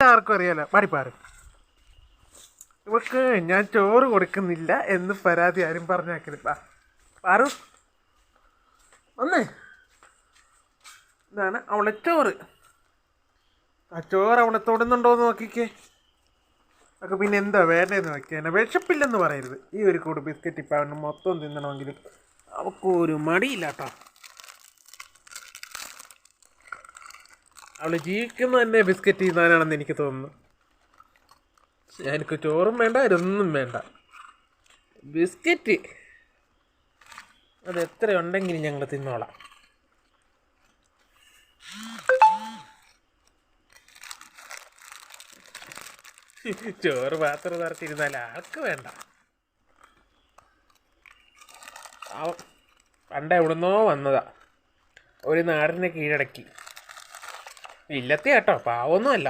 ആർക്കും അറിയാലോ. പാടിപ്പാറ്. ഇവക്ക് ഞാൻ ചോറ് കൊടുക്കുന്നില്ല എന്ന് പരാതി ആരും പറഞ്ഞേക്കരുത്. പാറു ഒന്ന്. ഇതാണ് അവളെ ചോറ്. ആ ചോറ് അവളെ തൊടുന്നുണ്ടോയെന്ന് നോക്കിക്കേ. ഒക്കെ പിന്നെ എന്താ വേണ്ടതെന്ന് നോക്കിയാൽ വിശപ്പില്ലെന്ന് പറയരുത്. ഈ ഒരു കൂട് ബിസ്ക്കറ്റ് ഇപ്പം അവന് മൊത്തം തിന്നണമെങ്കിലും അവൾക്കൊരു മടിയില്ല കേട്ടോ. അവൾ ജീവിക്കുന്നത് തന്നെ ബിസ്ക്കറ്റ് തിന്നാനാണെന്ന് എനിക്ക് തോന്നുന്നു. എനിക്ക് ചോറും വേണ്ട ഇതൊന്നും വേണ്ട, ബിസ്ക്കറ്റ് അത് എത്ര ഉണ്ടെങ്കിലും ഞങ്ങൾ തിന്നോളാം. ചോറ് പാത്രം നിറച്ചിരുന്നാൽ ആൾക്ക് വേണ്ട. പണ്ട് എവിടുന്നോ വന്നതാ, ഒരു നാടിനെ കീഴടക്കി. ഇല്ലത്തെ കേട്ടോ, പാവൊന്നും അല്ല.